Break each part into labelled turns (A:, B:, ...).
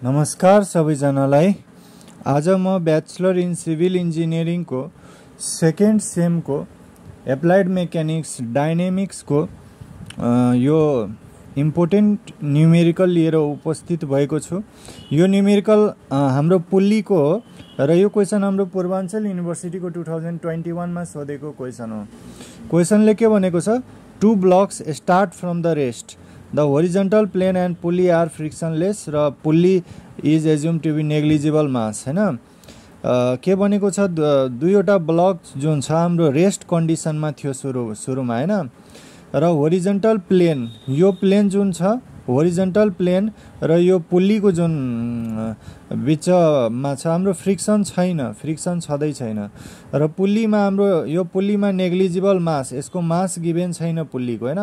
A: नमस्कार सबैजनालाई। आज म ब्याचलर इन सिभिल इन्जिनियरिङ को सेकेन्ड सेम को एप्लाइड मेकानिक्स डाइनामिक्स को यो इम्पोर्टेन्ट न्युमेरिकल लिएर उपस्थित भएको छु। यो न्युमेरिकल हाम्रो पुल्ली को हो र यो क्वेसन हाम्रो पूर्वाञ्चल युनिभर्सिटी को 2021 मा सोधेको क्वेसन हो। क्वेसनले के भनेको छ, two blocks start from the rest, the horizontal plane and pulley are frictionless र pulley is assumed to be negligible mass हैन। के भनेको छ, दुईवटा ब्लक जुन छ हाम्रो रेस्ट कन्डिसनमा थियो सुरुमा हैन, र होरिजन्टल प्लेन, यो प्लेन जुन छ होरिजन्टल प्लेन र यो पुल्ली को जुन बिचमा छ हाम्रो फ्रिक्सन छैन, फ्रिक्सन छँदै छैन। र पुल्लीमा हाम्रो यो पुल्लीमा नेग्लिजिबल मास, यसको मास गिभेन छैन पुल्लीको हैन।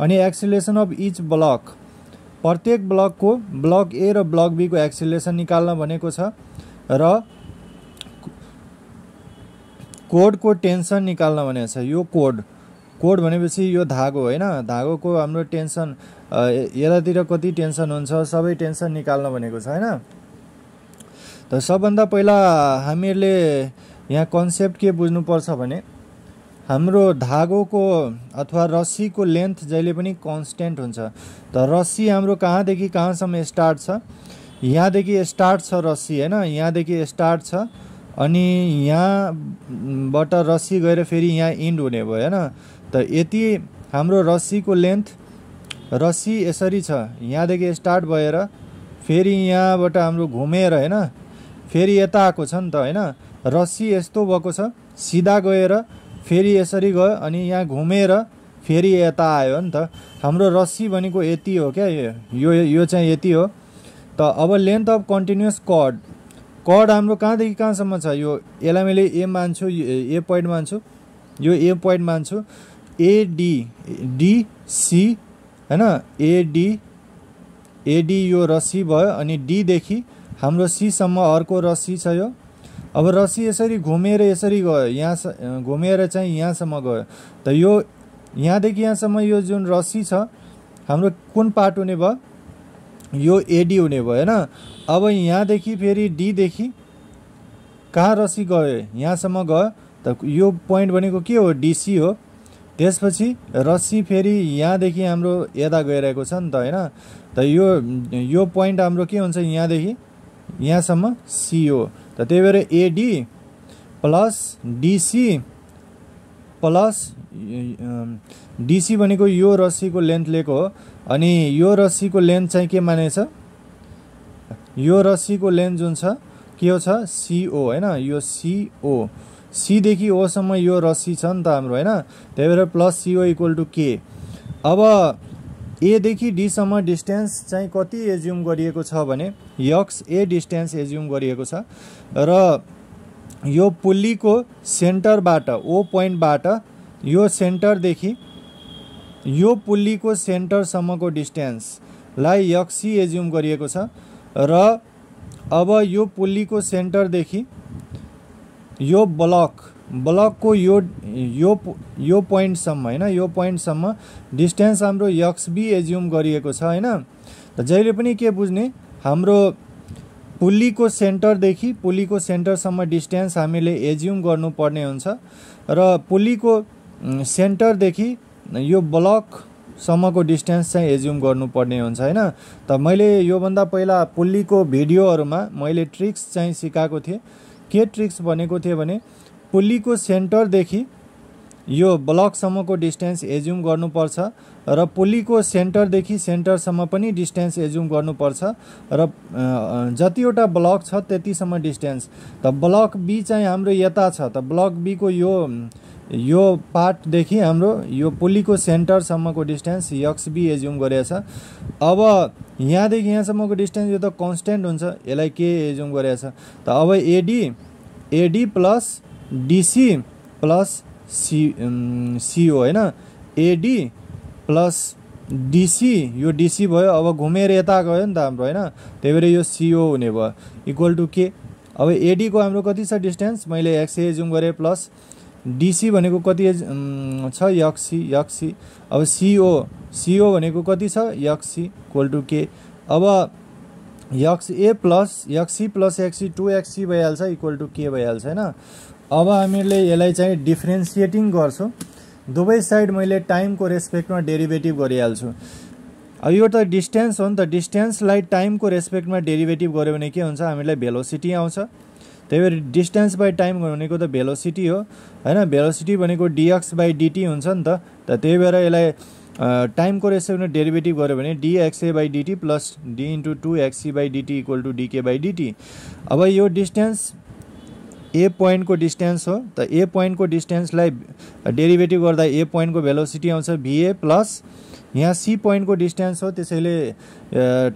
A: अनि एक्सिलेरेसन अफ इच ब्लक, प्रत्येक ब्लकको ब्लक ए र ब्लक बी को एक्सिलेरेसन निकाल्न भनेको छ र कोडको टेन्सन निकाल्न भनेको छ। यो कोड भनेपछि यो धागो हैन, धागोको हाम्रो टेन्सन यतातिर कति टेन्सन हुन्छ सबै टेन्सन निकाल्न भनेको छ हैन। त सबभन्दा पहिला हामीहरूले यहाँ कन्सेप्ट के बुझ्नुपर्छ भने, हाम्रो धागोको अथवा रस्सीको लेन्थ जहिले पनि कन्स्टेन्ट हुन्छ। त रस्सी हाम्रो कहाँदेखि कहाँसम्म स्टार्ट छ, यहाँदेखि स्टार्ट छ रस्सी हैन, यहाँदेखि स्टार्ट छ अनि यहाँबाट रस्सी गएर फेरि यहाँ इन्ड हुने भयो हैन। त यति हाम्रो रस्सीको लेन्थ, रस्सी यसरी छ, यहाँदेखि स्टार्ट भएर फेरि यहाँबाट हाम्रो घुमेर हैन फेरि यता आएको छ नि त हैन। रस्सी यस्तो भएको छ, सिधा गएर फेरि यसरी गयो अनि यहाँ घुमेर फेरि यता आयो नि त। हाम्रो रस्सी भनेको यति हो क्या, यो चाहिँ यति हो। त अब लेन्थ अफ कन्टिन्युअस कड हाम्रो कहाँदेखि कहाँसम्म छ, यो यसलाई मैले ए मान्छु, ए पोइन्ट मान्छु, यो ए पोइन्ट मान्छु, एडी हैन, एडी यो रस्सी भयो अनि डी देखि हाम्रो सी सम्म अर्को रस्सी छ यो। अब रस्सी यसरी घुमेर यसरी गयो, यहाँ घुमेर चाहिँ यहाँसम्म गयो। त यो यहाँदेखि यहाँसम्म यो जुन रस्सी छ हाम्रो कुन पार्ट हुने भयो, यो एडी हुने भयो हैन। अब यहाँदेखि फेरि डी देखि कहाँ रस्सी गयो, यहाँसम्म गयो। त यो पोइन्ट भनेको के हो, डीसी हो। त्यसपछि रस्सी फेरि यहाँदेखि हाम्रो यता गइरहेको छ नि त हैन। त यो पोइन्ट हाम्रो के हुन्छ, यहाँदेखि यहाँसम्म सी हो। त त्यही भएर AD plus DC plus DC भनेको यो रस्सीको लेन्थ लिएको हो। अनि यो रस्सीको लेन्थ चाहिँ के मानेछ, यो रस्सीको लेन्थ जुन छ के हो छ, सीओ हैन, यो सीओ, सी देखि ओ सम्म यो रस्सी छ नि त हाम्रो हैन। त्यही भएर प्लस सीओ इक्वल टु के। अब ए देखि डी सम्म डिस्टेन्स चाहिँ कति एज्युम गरिएको छ भने, यक्स ए डिस्टेन्स एज्युम गरिएको छ र यो पुल्लीको सेन्टरबाट, ओ पोइन्टबाट यो सेन्टरदेखि यो पुल्लीको सेन्टरसम्मको डिस्टेन्सलाई यक्सी एज्युम गरिएको छ। र अब यो पुल्लीको सेन्टरदेखि यो ब्लकको यो पोइन्टसम्म हैन, यो पोइन्टसम्म डिस्टेन्स हाम्रो यक्स बी एज्युम गरिएको छ हैन। त जहिले पनि के बुझ्ने, हाम्रो पुल्लीको सेन्टरसम्म डिस्टेन्स हामीले एज्युम गर्नुपर्ने हुन्छ र पुल्लीको सेन्टरदेखि यो ब्लकसम्मको डिस्टेन्स चाहिँ एज्युम गर्नुपर्ने हुन्छ हैन। त मैले योभन्दा पहिला पुल्लीको भिडियोहरूमा मैले ट्रिक्स चाहिँ सिकाएको थिएँ। के ट्रिक्स भनेको थिएँ भने, पुल्लीको सेन्टरदेखि यो ब्लकसम्मको डिस्टेन्स एज्युम गर्नुपर्छ र पुल्लीको सेन्टरदेखि सेन्टरसम्म पनि डिस्टेन्स एज्युम गर्नुपर्छ र जतिवटा ब्लक छ त्यतिसम्म डिस्टेन्स। त ब्लक बी चाहिँ हाम्रो यता छ, त ब्लक बी को यो पार्टदेखि हाम्रो यो पुल्लीको सेन्टरसम्मको डिस्टेन्स यक्स बी एज्युम गरेछ। अब यहाँदेखि यहाँसम्मको डिस्टेन्स यो त कन्स्टेन्ट हुन्छ, यसलाई के एज्युम गरेछ। त अब AD plus DC plus CO हैन, एडी प्लस डीसी, यो डीसी भयो। अब घुमेर यता गयो नि त हाम्रो हैन, त्यही भएर यो सीओ हुने भयो इक्वल टु के। अब एडी को हाम्रो कति छ डिस्टेन्स, मैले एक्स एज्युम गरेँ प्लस डीसी भनेको कति छ, यक्सी। अब सीओ भनेको कति छ, यक्सी इक्वल टु के। अब XA plus XC plus XC 2XC भइहाल्छ इक्वल टु के भइहाल्छ हैन। अब हामीले यसलाई चाहिँ डिफ्रेन्सिएटिङ गर्छौँ, दुवै साइड मैले टाइमको रेस्पेक्टमा डेरिभेटिभ गरिहाल्छु। अब यो त डिस्टेन्स हो नि त, डिस्टेन्सलाई टाइमको रेस्पेक्टमा डेरिभेटिभ गऱ्यो भने के हुन्छ, हामीलाई भेलोसिटी आउँछ। त्यही भएर डिस्टेन्स बाई टाइम भनेको त भेलोसिटी हो हैन। भेलोसिटी भनेको dx बाई dt हुन्छ नि त। त्यही भएर यसलाई टाइमको रेस्पेक्टमा डेरिभेटिभ गऱ्यो भने dxa by dt plus d into 2xc by dt equal to dk by dt। अब यो डिस्टेन्स ए पोइन्टको डिस्टेन्स हो, त ए पोइन्टको डिस्टेन्सलाई डेरिभेटिभ गर्दा ए पोइन्टको भेलोसिटी आउँछ va प्लस यहाँ सी पोइन्टको डिस्टेन्स हो, त्यसैले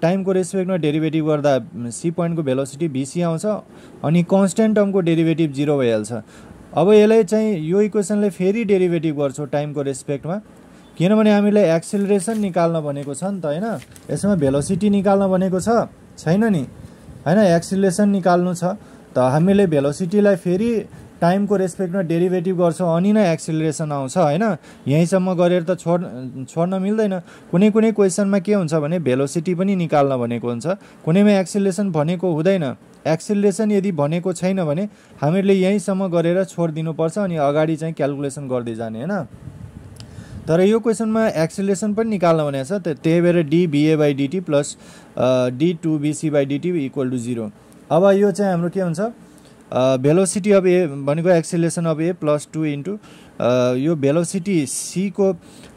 A: टाइमको रेस्पेक्टमा डेरिभेटिभ गर्दा सी पोइन्टको भेलोसिटी vc आउँछ अनि कन्स्ट्यान्ट टर्मको डेरिभेटिभ 0 भइहाल्छ। अब यसलाई चाहिँ यो इक्वेसनलाई फेरि डेरिभेटिभ गर्छौँ टाइमको रेस्पेक्टमा, किनभने हामीले एक्सिलरेसन निकाल्न भनेको छ नि त हैन। यसमा भेलोसिटी निकाल्न भनेको छैन नि हैन, एक्सिलरेसन निकाल्नु छ। त हामीले भेलोसिटीलाई फेरि टाइमको रेस्पेक्टमा डेरिभेटिभ गर्छौँ अनि नै एक्सिलरेसन आउँछ हैन। यहीँसम्म गरेर त छोड्न मिल्दैन। कुनै कुनै क्वेसनमा के हुन्छ भने भेलोसिटी पनि निकाल्न भनेको हुन्छ, कुनैमा एक्सिलरेसन भनेको हुँदैन। एक्सिलरेसन यदि भनेको छैन भने हामीले यहीँसम्म गरेर छोडिदिनुपर्छ अनि अगाडि चाहिँ क्यालकुलेसन गर्दै जाने हैन। तर यो क्वेसनमा एक्सिलरेसन पनि निकाल्न भनेको छ, त्यही भएर dva by dt plus d2bc by dt equal to 0। अब यो चाहिँ हाम्रो के हुन्छ, भेलोसिटी अफ ए भनेको acceleration of A plus 2 into यो भेलोसिटी सी को।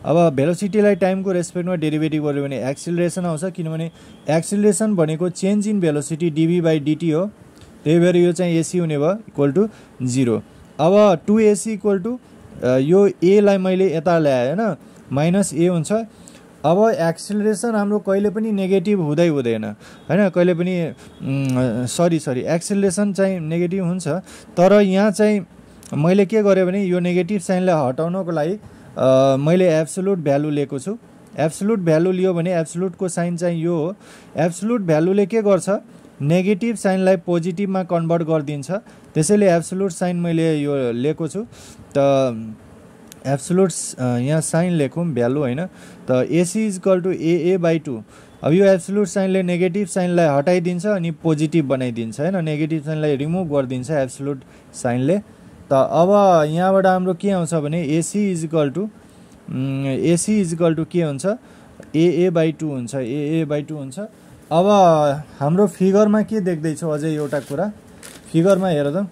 A: अब भेलोसिटीलाई टाइमको रेस्पेक्टमा डेरिभेटिभ गर्यो भने एक्सिलरेसन आउँछ, किनभने एक्सिलरेसन भनेको change in velocity dv by dt हो। त्यही भएर यो चाहिँ ac हुने भयो इक्वल टु 0। अब 2ac इक्वल टु यो a लाई मैले यता ल्याएँ हैन, माइनस a हुन्छ। अब एक्सिलरेसन हाम्रो कहिले पनि नेगेटिभ हुँदैन हैन, कहिले पनि सरी एक्सिलरेसन चाहिँ नेगेटिभ हुन्छ। तर यहाँ चाहिँ मैले के गरेँ भने यो नेगेटिभ साइनलाई हटाउनको लागि मैले एब्सोल्युट भ्यालु लिएको छु। एब्सोल्युट भ्यालु लियो भने एब्सोल्युटको साइन चाहिँ यो हो। एब्सोल्युट भ्यालुले के गर्छ, नेगेटिभ साइनलाई पोजिटिभमा कन्भर्ट गरिदिन्छ, त्यसैले एब्सोल्युट साइन मैले यो लिएको छु। त एब्सोल्युट यहाँ साइन लेखौँ भ्यालु होइन, त AC equal to AA by 2। अब यो एब्सोल्युट साइनले नेगेटिभ साइनलाई हटाइदिन्छ अनि पोजिटिभ बनाइदिन्छ हैन, नेगेटिभ साइनलाई रिमुभ गरिदिन्छ एब्सोल्युट साइनले। त अब यहाँबाट हाम्रो के आउँछ भने AC इक्वल टु के हुन्छ, AA बाई 2 हुन्छ, AA बाई 2 हुन्छ। अब हाम्रो फिगरमा के देख्दैछौँ अझै एउटा कुरा, फिगरमा हेर त,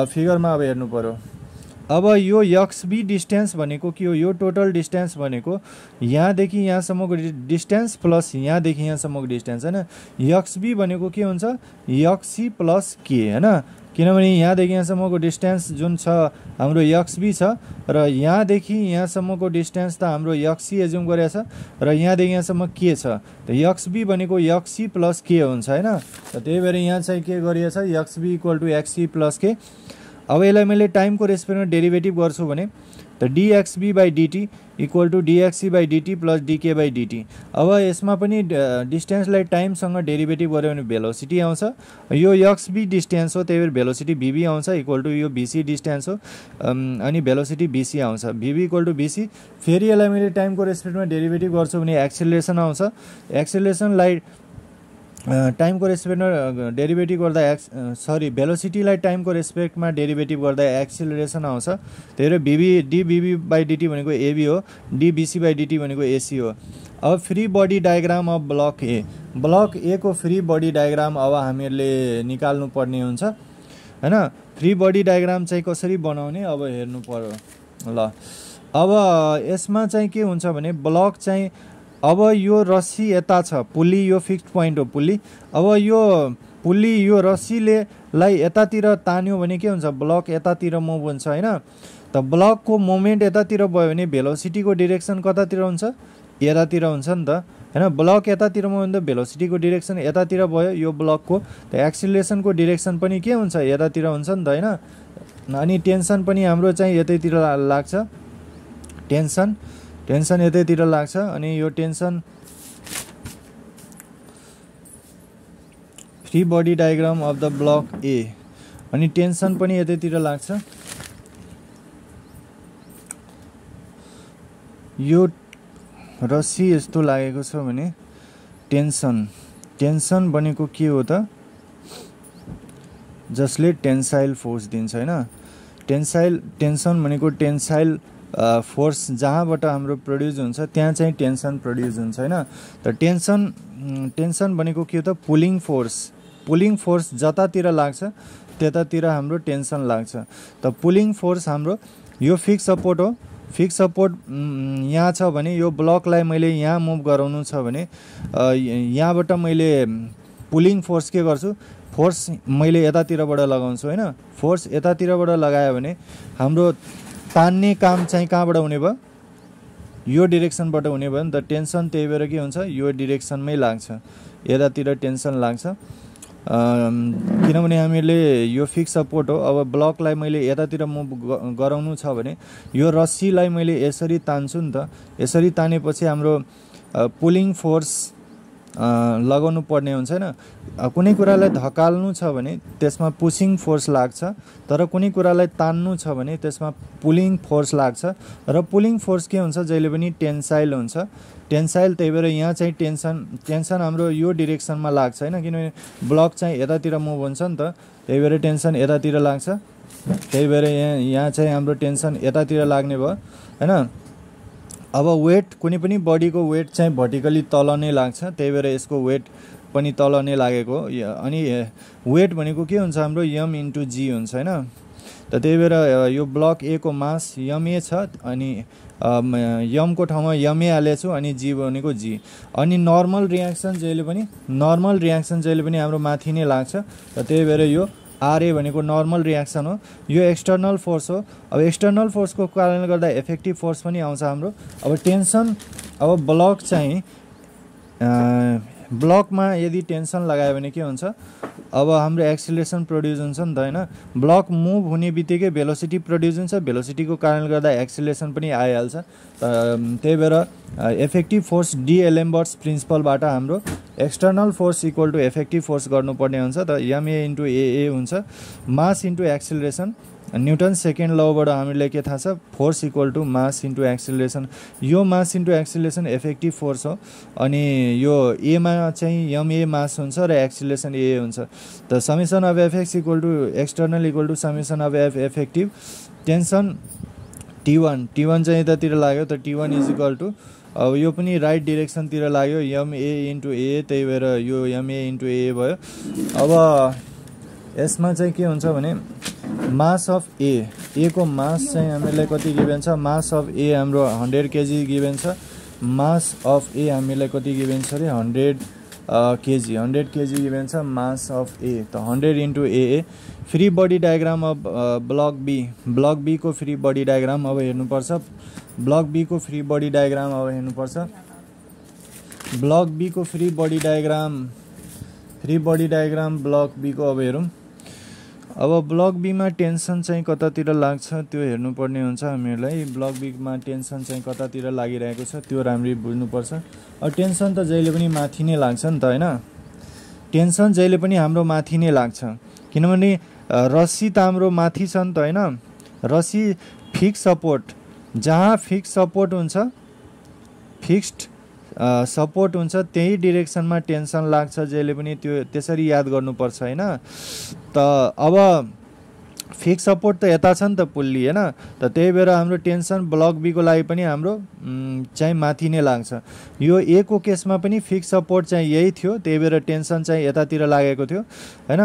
A: फिगरमा अब हेर्नु पर्यो। अब यो XB डिस्टेन्स भनेको के हो, यो टोटल डिस्टेन्स भनेको यहाँदेखि यहाँसम्मको डिस्टेन्स प्लस यहाँदेखि यहाँसम्मको डिस्टेन्स हैन। XB भनेको के हुन्छ, XC प्लस के हैन, किनभने यहाँदेखि यहाँसम्मको डिस्टेन्स जुन छ हाम्रो XB छ र यहाँदेखि यहाँसम्मको डिस्टेन्स त हाम्रो XC एज्युम गरेको छ र यहाँदेखि यहाँसम्म के छ, त XB भनेको XC प्लस के हुन्छ हैन। त त्यही भएर यहाँ चाहिँ के गरिएको छ, XB equal to XC plus के। अब यसलाई मैले टाइमको रेस्पेक्टमा डेरिभेटिभ गर्छु भने त dxb by dt equal to dxc by dt plus dk by dt। अब यसमा पनि डिस्टेन्सलाई टाइमसँग डेरिभेटिभ गऱ्यो भने भेलोसिटी आउँछ। यो XB डिस्टेन्स हो, त्यही भएर भेलोसिटी vb आउँछ इक्वल टु यो vc डिस्टेन्स हो अनि भेलोसिटी vc आउँछ, vb इक्वल टु vc। फेरि यसलाई मैले टाइमको रेस्पेक्टमा डेरिभेटिभ गर्छु भने एक्सिलरेसन आउँछ। एक्सिलरेसनलाई टाइमको रेस्पेक्टमा डेरिभेटिभ गर्दा भेलोसिटीलाई टाइमको रेस्पेक्टमा डेरिभेटिभ गर्दा एक्सिलरेसन आउँछ। त्यही भएर dvb बाई dt भनेको ab हो, dbc बाई dt भनेको ac हो। अब free body diagram of block A, block A को फ्री बडी डायग्राम अब हामीहरूले निकाल्नु पर्ने हुन्छ हैन। फ्री बडी डायग्राम चाहिँ कसरी बनाउने अब हेर्नु पर्यो ल। अब यसमा चाहिँ के हुन्छ भने ब्लक चाहिँ अब यो रस्सी यता छ, पुली यो फिक्स्ड पोइन्ट हो पुली। अब यो पुली यो रस्सीले लाई यतातिर तान्यो भने के हुन्छ, ब्लक यतातिर मुभ हुन्छ हैन। त ब्लकको मोमेन्ट यतातिर भयो भने भेलोसिटीको डिरेक्सन कतातिर हुन्छ, यतातिर हुन्छ नि त हैन। ब्लक यतातिर मुभ हुन्छ, भेलोसिटीको डिरेक्सन यतातिर भयो यो ब्लकको, त एक्सिलरेसनको डिरेक्सन पनि के हुन्छ, यतातिर हुन्छ नि त हैन। अनि टेन्सन पनि हाम्रो चाहिँ यतैतिर लाग्छ, टेन्सन यतैतिर लाग्छ। अनि यो tension free body diagram of the block A, अनि टेन्सन पनि यतैतिर लाग्छ। यो रस्सी यस्तो लागेको छ भने टेन्सन टेन्सन भनेको के हो त, जसले टेन्साइल फोर्स दिन्छ हैन। टेन्सन भनेको टेन्साइल फोर्स जहाँबाट हाम्रो प्रोड्युस हुन्छ त्यहाँ चाहिँ टेन्सन प्रोड्युस हुन्छ हैन। त टेन्सन भनेको के हो त, पुलिङ फोर्स जतातिर लाग्छ त्यतातिर हाम्रो टेन्सन लाग्छ। त पुलिङ फोर्स हाम्रो यो फिक्स सपोर्ट हो। फिक्स सपोर्ट यहाँ छ भने यो ब्लकलाई मैले यहाँ मुभ गराउनु छ भने यहाँबाट मैले पुलिङ फोर्स के गर्छु, फोर्स मैले यतातिरबाट लगाउँछु हैन। फोर्स यतातिरबाट लगायो भने हाम्रो तान्ने काम चाहिँ कहाँबाट हुने भयो, यो डिरेक्सनबाट हुने भयो नि त। टेन्सन त्यही भएर के हुन्छ, यो डिरेक्सनमै लाग्छ, यतातिर टेन्सन लाग्छ। किनभने हामीले यो फिक्स सपोर्ट हो। अब ब्लकलाई मैले यतातिर मुभ गराउनु छ भने यो रस्सीलाई मैले यसरी तान्छु नि त। यसरी तानेपछि हाम्रो पुलिङ फोर्स लगाउनु पर्ने हुन्छ हैन। कुनै कुरालाई धकाल्नु छ भने त्यसमा पुशिङ फोर्स लाग्छ, तर कुनै कुरालाई तान्नु छ भने त्यसमा पुलिङ फोर्स लाग्छ। र पुलिङ फोर्स के हुन्छ, जहिले पनि टेन्साइल हुन्छ। टेन्साइल त्यही भएर यहाँ चाहिँ टेन्सन हाम्रो यो डिरेक्सनमा लाग्छ हैन, किनभने ब्लक चाहिँ यतातिर मुभ हुन्छ नि त, त्यही भएर टेन्सन यतातिर लाग्छ। त्यही भएर यहाँ चाहिँ हाम्रो टेन्सन यतातिर लाग्ने भयो हैन। अब वेट, कुनै पनि बडीको वेट चाहिँ भर्टिकली तल नै लाग्छ, त्यही भएर यसको वेट पनि तल नै लागेको। अनि वेट भनेको के हुन्छ, हाम्रो यम इन्टु जी हुन्छ हैन। त त्यही भएर यो ब्लक ए को मास यम ए छ, अनि यम को ठाउँमा यम ए हालेको छु, अनि जी भनेको जी। अनि नर्मल रियाक्सन जहिले पनि हाम्रो माथि नै लाग्छ। र त्यही भएर यो आरए भनेको नर्मल रियाक्सन हो, यो एक्सटर्नल फोर्स हो। अब एक्सटर्नल फोर्सको कारणले गर्दा इफेक्टिभ फोर्स पनि आउँछ हाम्रो। अब टेन्सन, अब ब्लक चाहिँ ब्लकमा यदि टेन्सन लगायो भने के हुन्छ, अब हाम्रो एक्सिलेरेसन प्रोड्युस हुन्छ नि त हैन। ब्लक मुभ हुने बित्तिकै भेलोसिटी प्रोड्युस हुन्छ, भेलोसिटीको कारणले गर्दा एक्सिलेरेसन पनि आइहाल्छ। त्यही भएर इफेक्टिभ फोर्स डी एलेम्बर्ट्स प्रिन्सिपलबाट हाम्रो external force equal to effective force गर्नुपर्ने हुन्छ। त एमए इन्टु एए हुन्छ, mass into acceleration. Newton second लबाट हामीले के थाहा छ, force equal to mass into acceleration. यो mass into acceleration effective force हो। अनि यो एमा चाहिँ एमए मास हुन्छ र एक्सिलेरेसन ए हुन्छ। त summation of FX equal to external equal to summation of F effective. Tension T one चाहिँ यतातिर लाग्यो, त टी1 इज इक्वल टु, अब यो पनि राइट डिरेक्सनतिर लाग्यो, एमए इन्टु ए, त्यही भएर यो एमए इन्टु ए भयो। अब यसमा चाहिँ के हुन्छ भने मास अफ ए को मास चाहिँ हामीलाई कति गिभेन छ, मास अफ ए हाम्रो 100 केजी गिभेन छ। मास अफ ए हामीलाई कति गिभेन छ अरे 100 केजी गिभेन छ मास अफ ए। त 100 into AA. Free body diagram of block B को फ्री बडी डायग्राम अब हेर्नुपर्छ। ब्लक बी को फ्री बडी डायग्राम अब हेर्नुपर्छ। ब्लक बी को free body diagram block B को अब हेरौँ। अब ब्लक बीमा टेन्सन चाहिँ कतातिर लाग्छ त्यो हेर्नुपर्ने हुन्छ हामीहरूलाई। ब्लक बीमा टेन्सन चाहिँ कतातिर लागिरहेको छ त्यो राम्ररी बुझ्नुपर्छ। अब टेन्सन त जहिले पनि माथि नै लाग्छ नि त हैन। टेन्सन जहिले पनि हाम्रो माथि नै लाग्छ, किनभने रस्सी त हाम्रो माथि छ नि त हैन। रस्सी फिक्स सपोर्ट, जहाँ फिक्स सपोर्ट हुन्छ, फिक्स्ड सपोर्ट हुन्छ त्यही डिरेक्सनमा टेन्सन लाग्छ जहिले पनि, त्यो त्यसरी याद गर्नुपर्छ हैन। त अब फिक्स सपोर्ट त यता छ नि त पुल्ली हैन। त त्यही भएर हाम्रो टेन्सन ब्लक बी को लागि पनि हाम्रो चाहिँ माथि नै लाग्छ। यो ए को केसमा पनि फिक्स सपोर्ट चाहिँ यही थियो, त्यही भएर टेन्सन चाहिँ यतातिर लागेको थियो हैन।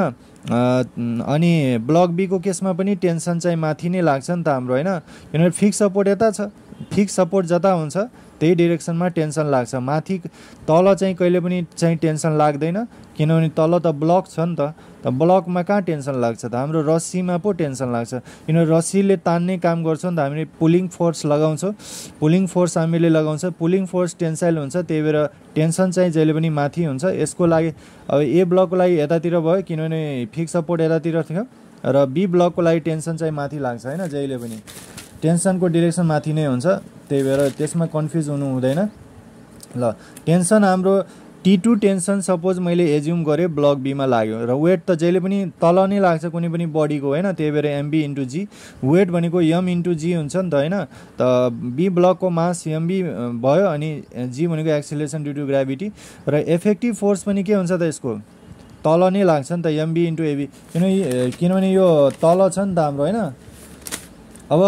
A: अनि ब्लक बी को केसमा पनि टेन्सन चाहिँ माथि नै लाग्छ नि त हाम्रो हैन, किनभने फिक्स सपोर्ट यता छ। फिक्स सपोर्ट जता हुन्छ त्यही डिरेक्सनमा टेन्सन लाग्छ। माथि तल चाहिँ कहिले पनि चाहिँ टेन्सन लाग्दैन, किनभने तल त ब्लक छ नि त। त ब्लकमा कहाँ टेन्सन लाग्छ त, हाम्रो रस्सीमा पो टेन्सन लाग्छ, किनभने रस्सीले तान्ने काम गर्छ नि त। हामीले पुलिङ फोर्स लगाउँछौँ, पुलिङ फोर्स हामीले लगाउँछ, पुलिङ फोर्स टेन्साइल हुन्छ, त्यही भएर टेन्सन चाहिँ जहिले पनि माथि हुन्छ। यसको लागि अब ए ब्लकको लागि यतातिर भयो, किनभने फिक्स सपोर्ट यतातिर थियो, र बी ब्लकको लागि टेन्सन चाहिँ माथि लाग्छ हैन। जहिले पनि टेन्सनको डिरेक्सन माथि नै हुन्छ, त्यही भएर त्यसमा कन्फ्युज हुनु हुँदैन। ल टेन्सन हाम्रो T2 टेन्सन सपोज मैले एज्युम गरेँ ब्लक बीमा लाग्यो र वेट त जहिले पनि तल नै लाग्छ कुनै पनि बडीको होइन, त्यही भएर mb इन्टु जी, वेट भनेको m इन्टु जी हुन्छ नि त होइन। त बी ब्लकको मास mb भयो अनि जी भनेको एक्सिलेरेसन ड्यु टु ग्राभिटी र इफेक्टिभ फोर्स पनि के हुन्छ त यसको तल नै लाग्छ नि त mb इन्टु एबी, किनभने यो तल छ नि त हाम्रो होइन। अब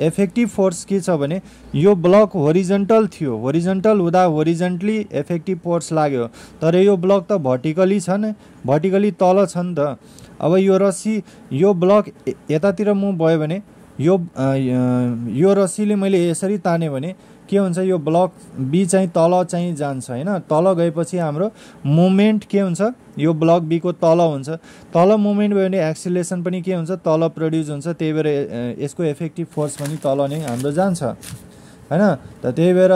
A: इफेक्टिभ फोर्स के छ भने यो ब्लक होरिजेन्टल थियो, होरिजेन्टल हुँदा होरिजेन्टली इफेक्टिभ फोर्स लाग्यो, तर यो ब्लक त भर्टिकली छ नि, भर्टिकली तल छ नि त। अब यो रस्सी यो ब्लक यतातिर मुभ भयो भने यो रस्सीले मैले यसरी ताने भने के हुन्छ, यो ब्लक बी चाहिँ तल चाहिँ जान्छ होइन। तल गएपछि हाम्रो मोमेन्ट के हुन्छ, यो ब्लक बी को तल हुन्छ, तल मोमेन्ट भयो भने एक्सिलेरेसन पनि के हुन्छ तल प्रड्युस हुन्छ, त्यही भएर यसको इफेक्टिभ फोर्स पनि तल नै हाम्रो जान्छ होइन। त त्यही भएर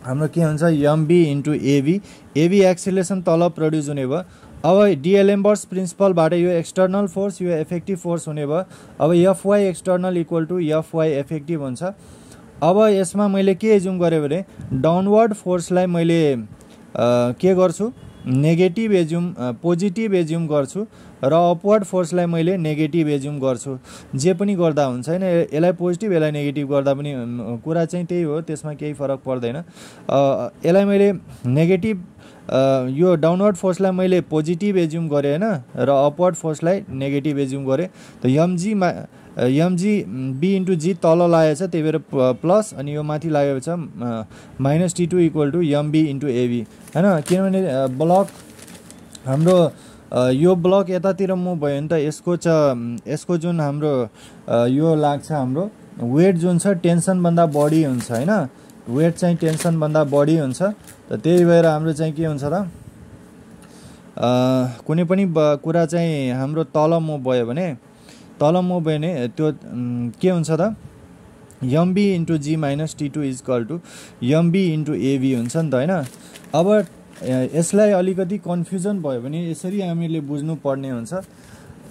A: हाम्रो के हुन्छ mb into AB, AB acceleration तल प्रड्युस हुने भयो। अब डिएलेम्बर्ट्स प्रिन्सिपलबाट यो एक्सटर्नल फोर्स यो इफेक्टिभ फोर्स हुने भयो। अब FY external equal to FY effective हुन्छ। अब यसमा मैले के एज्युम गरेँ भने डाउनवर्ड फोर्सलाई मैले के गर्छु नेगेटिभ एज्युम पोजिटिभ एज्युम गर्छु र अपवर्ड फोर्सलाई मैले नेगेटिभ एज्युम गर्छु। जे पनि गर्दा हुन्छ होइन, यसलाई पोजिटिभ यसलाई नेगेटिभ गर्दा पनि कुरा चाहिँ त्यही हो, त्यसमा केही फरक पर्दैन। यसलाई मैले नेगेटिभ यो डाउनवर्ड फोर्सलाई मैले पोजिटिभ एज्युम गरेँ होइन र अपवर्ड फोर्सलाई नेगेटिभ एज्युम गरेँ। त mg बी इन्टु जी तल लागेको छ, त्यही भएर प्लस अनि यो माथि लागेको छ minus T2 equal to mb into AB होइन। किनभने ब्लक हाम्रो यो ब्लक यतातिर मुभ भयो भने त यसको जुन हाम्रो यो लाग्छ हाम्रो वेट जुन छ टेन्सनभन्दा बढी हुन्छ होइन, वेट चाहिँ टेन्सनभन्दा बढी हुन्छ। त त्यही भएर हाम्रो चाहिँ के हुन्छ त कुनै पनि कुरा चाहिँ हाम्रो तल मुभ भयो भने त्यो के हुन्छ त mb into G minus T2 equal to mb into AB हुन्छ नि त होइन। अब यसलाई अलिकति कन्फ्युजन भयो भने यसरी हामीले बुझ्नु पर्ने हुन्छ।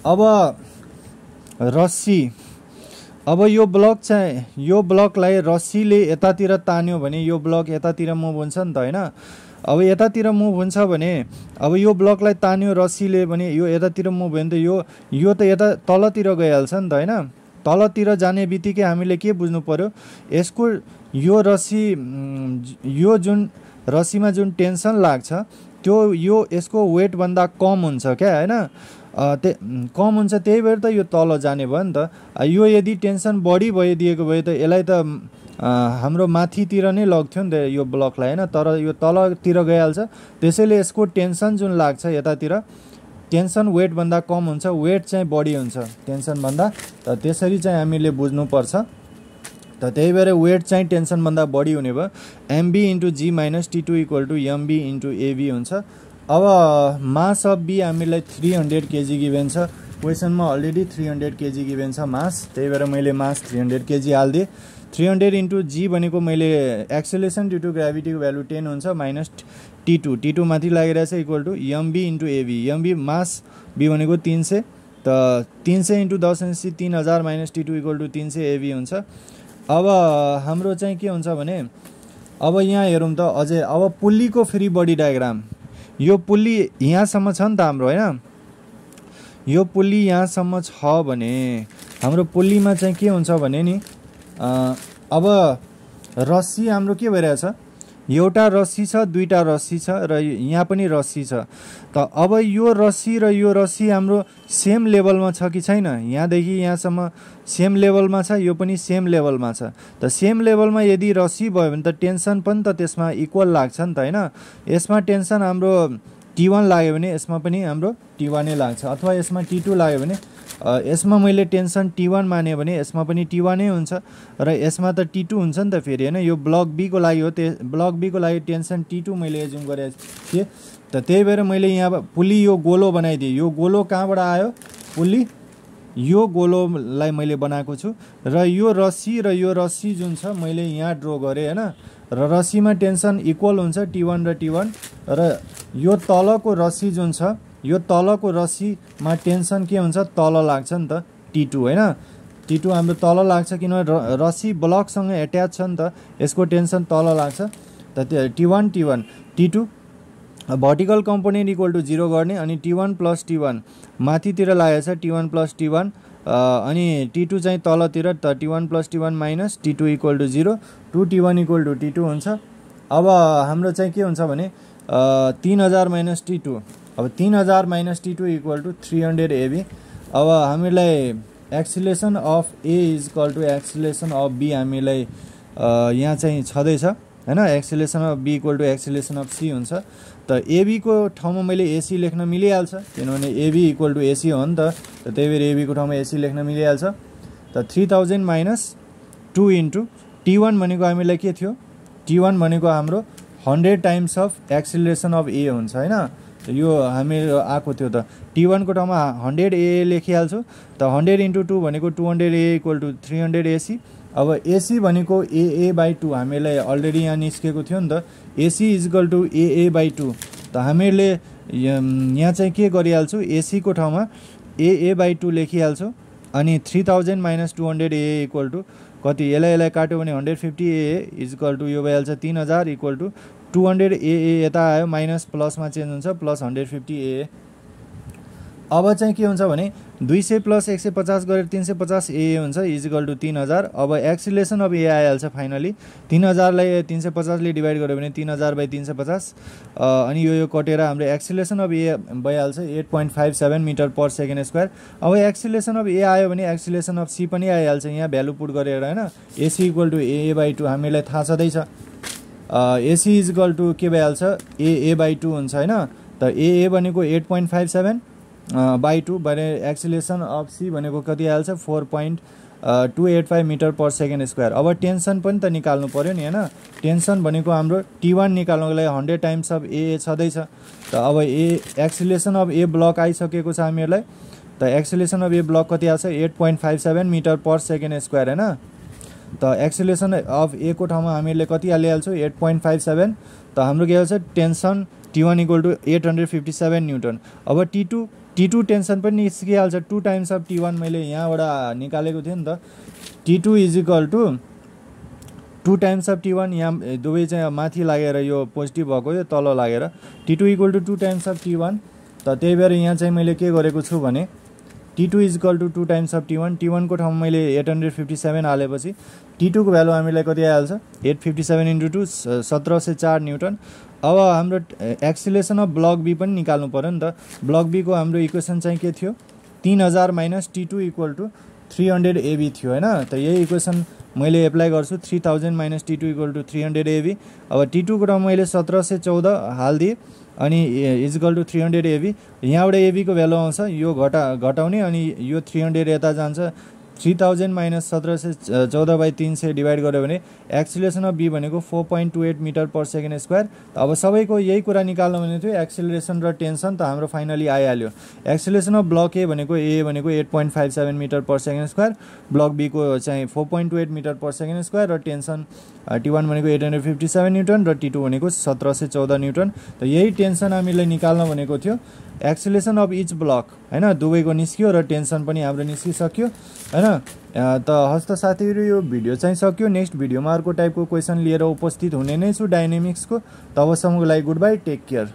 A: अब रस्सी, अब यो ब्लक चाहिँ यो ब्लकलाई रस्सीले यतातिर तान्यो भने यो ब्लक यतातिर मुभ हुन्छ नि त होइन। अब यतातिर मुभ हुन्छ भने अब यो ब्लकलाई तान्यो रस्सीले भने यो यतातिर मुभ भयो भने त यो त यता तलतिर गइहाल्छ नि त होइन। तलतिर जाने बित्तिकै हामीले के बुझ्नु पर्यो, यसको यो रस्सी यो जुन रस्सीमा जुन टेन्सन लाग्छ त्यो यो यसको वेटभन्दा कम हुन्छ क्या होइन, कम हुन्छ, त्यही भएर त यो तल जाने भयो नि त। यो यदि टेन्सन बढी भइदिएको भए त यसलाई त हाम्रो माथितिर नै लग्थ्यो नि त यो ब्लकलाई होइन, तर यो तलतिर गइहाल्छ। त्यसैले यसको टेन्सन जुन लाग्छ यतातिर टेन्सन वेटभन्दा कम हुन्छ, वेट चाहिँ बढी हुन्छ टेन्सनभन्दा। त त्यसरी चाहिँ हामीले बुझ्नुपर्छ। त त्यही भएर वेट चाहिँ टेन्सनभन्दा बढी हुने भयो। mb into G minus T2 equal to mb into AB हुन्छ। अब मास अफ बी हामीलाई 300 kg गिभेन छ, क्वेसनमा अलरेडी 300 kg गिभेन छ मास, त्यही भएर मैले मास 300 kg हालिदिएँ। 300 इन्टु जी भनेको मैले एक्सेलेरेसन ड्यु टु ग्राभिटीको भ्यालु 10 हुन्छ माइनस T2 माथि लागिरहेछ equal to mb into AB, mb mass B भनेको 300, त 300 into 10 3000 minus T2 equal to 300 AB हुन्छ। अब हाम्रो चाहिँ के हुन्छ भने अब यहाँ हेरौँ त अझै, अब पुल्लीको फ्री बडी डायग्राम, यो पुल्ली यहाँसम्म छ नि त हाम्रो होइन, यो पुल्ली यहाँसम्म छ भने हाम्रो पुल्लीमा चाहिँ के हुन्छ भने नि अब रस्सी हाम्रो के भइरहेछ, एउटा रस्सी छ दुईटा रस्सी छ र यहाँ पनि रस्सी छ। त अब यो रस्सी र यो रस्सी हाम्रो सेम लेभलमा छ कि छैन, यहाँदेखि यहाँसम्म सेम लेभलमा छ, यो पनि सेम लेभलमा छ। त सेम लेभलमा यदि रस्सी भयो भने त टेन्सन पनि त त्यसमा इक्वल लाग्छ नि त होइन। यसमा टेन्सन हाम्रो T1 लाग्यो भने यसमा पनि हाम्रो T1 नै लाग्छ, अथवा यसमा T2 लाग्यो भने यसमा मैले टेन्सन T1 माने भने यसमा पनि T1 नै हुन्छ र यसमा त T2 हुन्छ नि त फेरि होइन। यो ब्लक बी को लागि हो, ब्लक बी को लागि टेन्सन T2 मैले एज्युम गरेको थिएँ। त त्यही भएर मैले यहाँ पुल्ली यो गोलो बनाइदिएँ। यो गोलो कहाँबाट आयो, पुल्ली यो गोलोलाई मैले बनाएको छु र यो रस्सी जुन छ मैले यहाँ ड्र गरेँ होइन। र रस्सीमा टेन्सन इक्वल हुन्छ T1 र T1 र यो तलको रस्सी जुन छ यो तलको रस्सीमा टेन्सन के हुन्छ तल लाग्छ नि त T2 होइन। T2 हाम्रो तल लाग्छ किनभने रस्सी ब्लकसँग एट्याच छ नि त, यसको टेन्सन तल लाग्छ। त T1 T2 vertical component equal to 0 गर्ने अनि T1 प्लस T1 माथितिर लागेको छ T1 प्लस T1 अनि T2 चाहिँ तलतिर त T1 plus T1 minus T2 equal to 0 2T1 equal to T2 हुन्छ। अब हाम्रो चाहिँ के हुन्छ भने 3000 माइनस T2 अब 3000 minus T2 equal to 300 AB। अब हामीलाई acceleration of A is equal to acceleration of B हामीलाई यहाँ चाहिँ छँदैछ हैन। Acceleration of B equal to acceleration of C हुन्छ। त AB को ठाउँमा मैले AC लेख्न मिलिहाल्छ किनभने AB इक्वल टु AC हो नि त त्यही भएर AB को ठाउँमा AC लेख्न मिलिहाल्छ। त 3000 माइनस 2 इन्टु T1 भनेको हामीलाई के थियो T1 भनेको हाम्रो 100 times of acceleration of A हुन्छ हैन। यो हाम्रो आएको थियो त T1 को ठाउँमा 100 AA लेखिहाल्छु। त 100 इन्टु 2 भनेको 200 AA इक्वल टु 300 AC। अब AC भनेको AA/2 हामीलाई अलरेडी यहाँ निस्केको थियो नि त AC is equal to AA/2। त हामीले यहाँ चाहिँ के गरिहाल्छु AC को ठाउँमा AA/2 लेखिहाल्छु अनि 3000 माइनस 200 AA इक्वल टु कति यसलाई काट्यो भने 150 AA इज इक्वल टु यो भइहाल्छ 3000 इक्वल टु 200 AA यता आयो माइनस प्लसमा चेन्ज हुन्छ प्लस 150 AA। अब चाहिँ के हुन्छ भने 200 प्लस 150 गरेर 350 AA हुन्छ इज इक्वल टु 3000। अब एक्सिलेसन अफ A आइहाल्छ फाइनली 3000 लाई 350 ले डिवाइड गर्यो भने 3000/350 अनि यो कटेर हाम्रो एक्सिलेसन अफ A भइहाल्छ 8.57 मिटर पर सेकेन्ड स्क्वायर। अब एक्सिलेसन अफ A आयो भने एक्सिलेसन अफ C पनि आइहाल्छ यहाँ भ्यालु पुट गरेर हैन। AC इक्वल टु AA/2 हामीलाई थाहा छँदैछ AC इज इक्वल टु के भइहाल्छ AA/2 हुन्छ हैन। त AA भनेको 8.57 बाई 2 भने एक्सिलेसन अफ C भनेको कति आइहाल्छ 4.285 मिटर पर सेकेन्ड स्क्वायर। अब टेन्सन पनि त निकाल्नु पर्यो नि हैन। टेन्सन भनेको हाम्रो T1 निकाल्नको लागि 100 टाइम्स अफ AA छँदैछ। त अब एक्सिलेसन अफ A ब्लक आइसकेको छ हामीहरूलाई। त एक्सिलेसन अफ A ब्लक कति आउँछ 8.57 मिटर पर सेकेन्ड स्क्वायर हैन। त एक्सिलेसन अफ A को ठाउँमा हामीले कति हालिहाल्छौँ 8.57। त हाम्रो के आउँछ tension T1 equal to 857 newton. अब T2 टेन्सन पनि निस्किहाल्छ 2 टाइम्स अफ T1 मैले यहाँबाट निकालेको थिएँ नि त T2 is equal to 2 times of T1 यहाँ दुवै चाहिँ माथि लागेर यो पोजिटिभ भएको यो तल लागेर T2 equal to 2 times of T1। त त्यही भएर यहाँ चाहिँ मैले के गरेको छु भने T2 is equal to 2 times of T1 को ठाउँमा मैले 857 हालेपछि T2 को भ्यालु हामीलाई कति आइहाल्छ 857 इन्टु 2 1704 न्युटन। अब हाम्रो एक्सिलेसन अफ ब्लक B पनि निकाल्नु पर्यो नि त। ब्लक B को हाम्रो इक्वेसन चाहिँ के थियो 3000 minus T2 equal to 300 AB थियो हैन। त यही इक्वेसन मैले एप्लाई गर्छु 3000 minus T2 equal to 300 AB। अब T2 को ठाउँमा मैले 1714 हाल्दिएँ अनि इज इक्वल टु 300 AB। यहाँबाट AB को भ्यालु आउँछ यो घटाउने अनि यो 300 यता जान्छ 3000 माइनस 1714/300 डिवाइड गर्यो भने एक्सिलेसन अफ B भनेको 4.28 मिटर पर सेकेन्ड स्क्वायर। अब सबैको यही कुरा निकाल्नु भने थियो एक्सिलेसन र टेन्सन त हाम्रो फाइनली आइहाल्यो। एक्सिलेसन अफ ब्लक A भनेको 8.57 metre per second square block B को चाहिँ 4.28 मिटर पर सेकेन्ड स्क्वायर र टेन्सन T1 भनेको 857 न्युटन र T2 भनेको 1714 न्युटन। त यही टेन्सन हामीले निकाल्न भनेको थियो एक्सिलेसन अफ इच ब्लक हैन। दुवैको निस्क्यो र टेन्सन पनि हाम्रो निस्किसक्यो हैन। त हस्त साथीहरु यो भिडियो चाहिँ सक्यो। नेक्स्ट भिडियोमा अर्को टाइपको क्वेसन लिएर उपस्थित हुने नै छु डाइनामिक्सको। तबसम्मको लागि गुड बाई टेक केयर।